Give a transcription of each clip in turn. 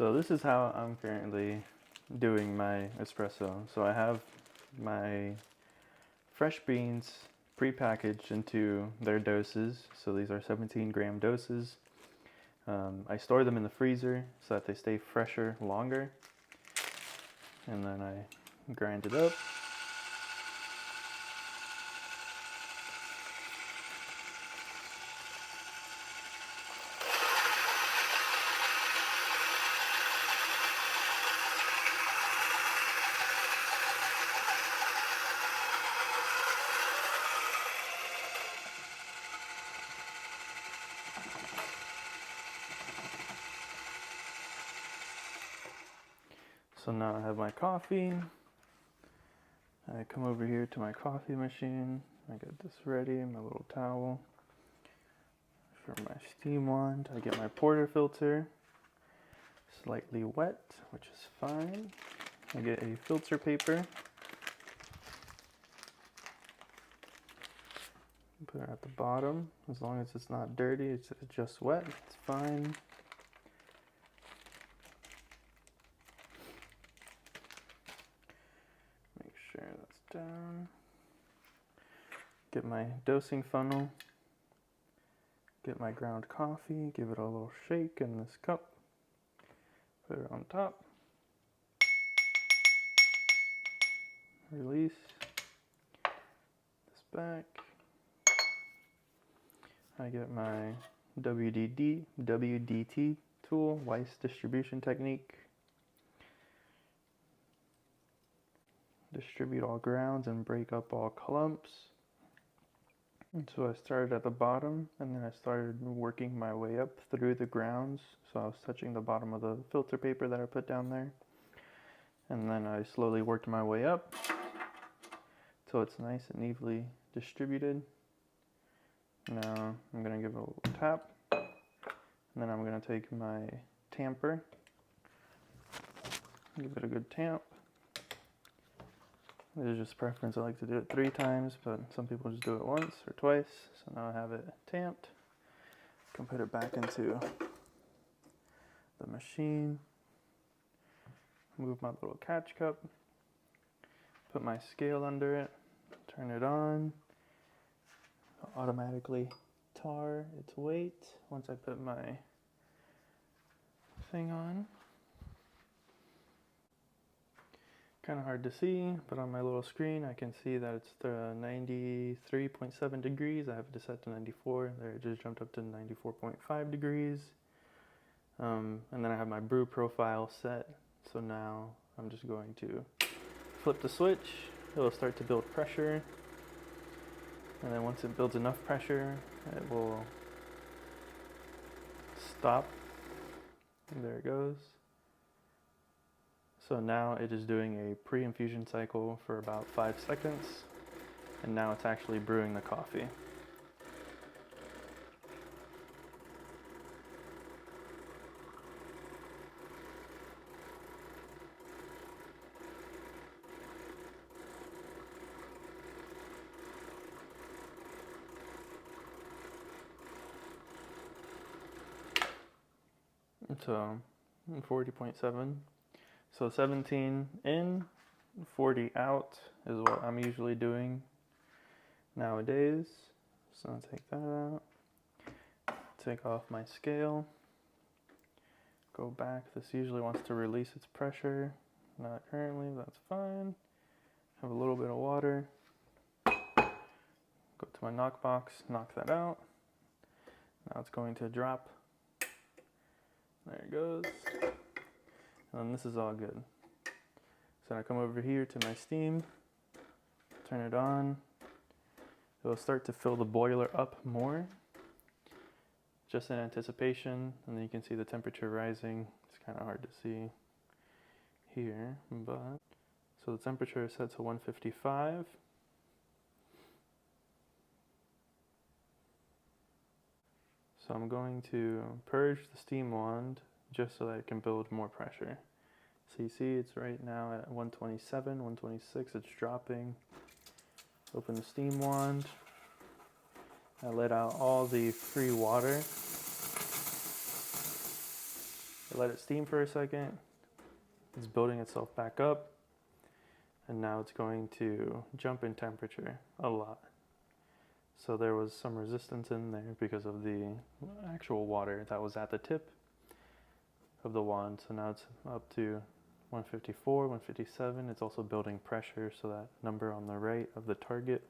So this is how I'm currently doing my espresso. So I have my fresh beans pre-packaged into their doses. So these are 17-gram doses. I store them in the freezer so that they stay fresher longer. And then I grind it up. So now I have my coffee. I come over here to my coffee machine. I get this ready, my little towel for my steam wand. I get my porter filter, slightly wet, which is fine. I get a filter paper. Put it at the bottom. As long as it's not dirty, it's just wet, it's fine. Make sure that's down. Get my dosing funnel. Get my ground coffee, give it a little shake in this cup. Put it on top. Release this back. I get my WDT tool, Weiss distribution technique. Distribute all grounds and break up all clumps. And so I started at the bottom and then I started working my way up through the grounds. So I was touching the bottom of the filter paper that I put down there. And then I slowly worked my way up till it's nice and evenly distributed. Now I'm going to give it a little tap. And then I'm going to take my tamper. Give it a good tamp. This is just preference. I like to do it 3 times, but some people just do it once or twice. So now I have it tamped. I can put it back into the machine. Move my little catch cup. Put my scale under it. Turn it on. It'll automatically tar its weight once I put my thing on. Kind of hard to see, but on my little screen I can see that it's 93.7 degrees. I have it set to 94. There, it just jumped up to 94.5 degrees. And then I have my brew profile set. So now I'm just going to flip the switch. It'll start to build pressure. And then once it builds enough pressure, it will stop. And there it goes. So now it is doing a pre-infusion cycle for about 5 seconds, and now it's actually brewing the coffee. So 40.7. So 17 in, 40 out is what I'm usually doing nowadays. So I'll take that out. Take off my scale. Go back. This usually wants to release its pressure. Not currently, that's fine. Have a little bit of water. Go to my knock box, knock that out. Now it's going to drop. There it goes. And this is all good. So I come over here to my steam, turn it on. It will start to fill the boiler up more, just in anticipation. And then you can see the temperature rising. It's kind of hard to see here, but so the temperature is set to 155. So I'm going to purge the steam wand just so that it can build more pressure. So you see it's right now at 127, 126, it's dropping. Open the steam wand. I let out all the free water. let it steam for a second. It's building itself back up, and now it's going to jump in temperature a lot. So there was some resistance in there because of the actual water that was at the tip of the wand. So now it's up to 154, 157. It's also building pressure, so that number on the right of the target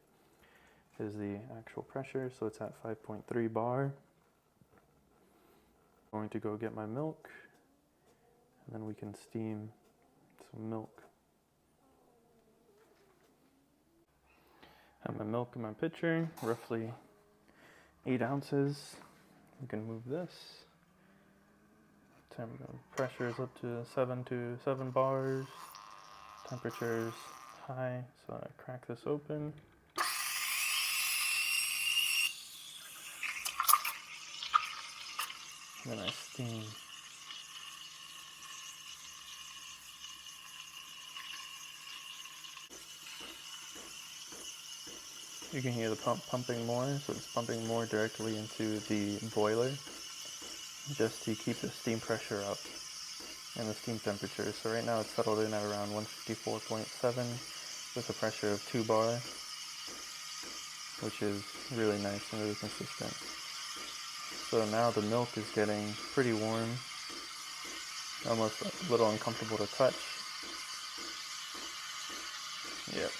is the actual pressure. So it's at 5.3 bar. I'm going to go get my milk, and then we can steam some milk. I have my milk in my pitcher, roughly 8 ounces. We can move this. Pressure is up to 7 bars. Temperature is high, so I crack this open. And then I steam. You can hear the pump pumping more, so it's pumping more directly into the boiler just to keep the steam pressure up and the steam temperature. So right now it's settled in at around 154.7 with a pressure of 2 bar, which is really nice and really consistent. So now the milk is getting pretty warm, almost a little uncomfortable to touch. Yep,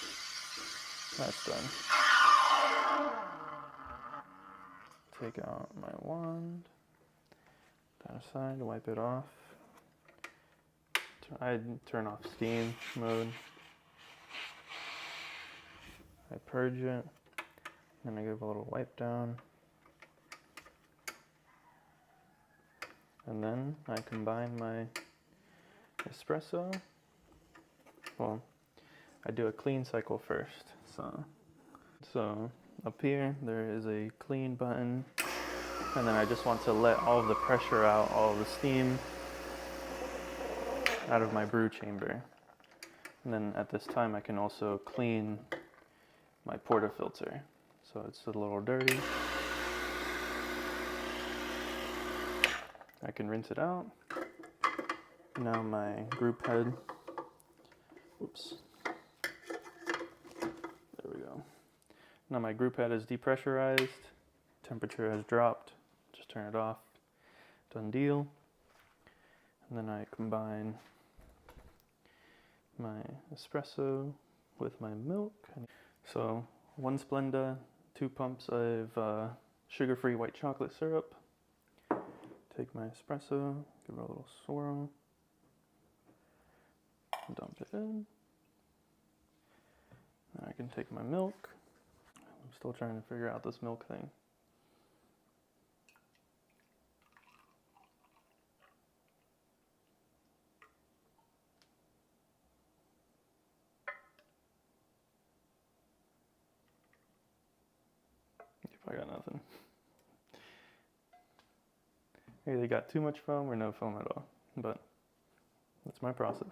that's done. Take out my wand, that aside, wipe it off. I turn off steam mode. I purge it, and I give a little wipe down. And then I combine my espresso. Well, I do a clean cycle first. So up here, there is a clean button, and then I just want to let all of the pressure out, all of the steam out of my brew chamber. And then at this time, I can also clean my portafilter. So it's a little dirty. I can rinse it out. Now my group head, oops. There we go. Now my group head is depressurized, temperature has dropped, just turn it off, done deal. And then I combine my espresso with my milk. So 1 Splenda, 2 pumps of sugar-free white chocolate syrup. Take my espresso, give it a little swirl, dump it in. Then I can take my milk. I'm still trying to figure out this milk thing. I got nothing. I either got too much foam or no foam at all, but that's my process.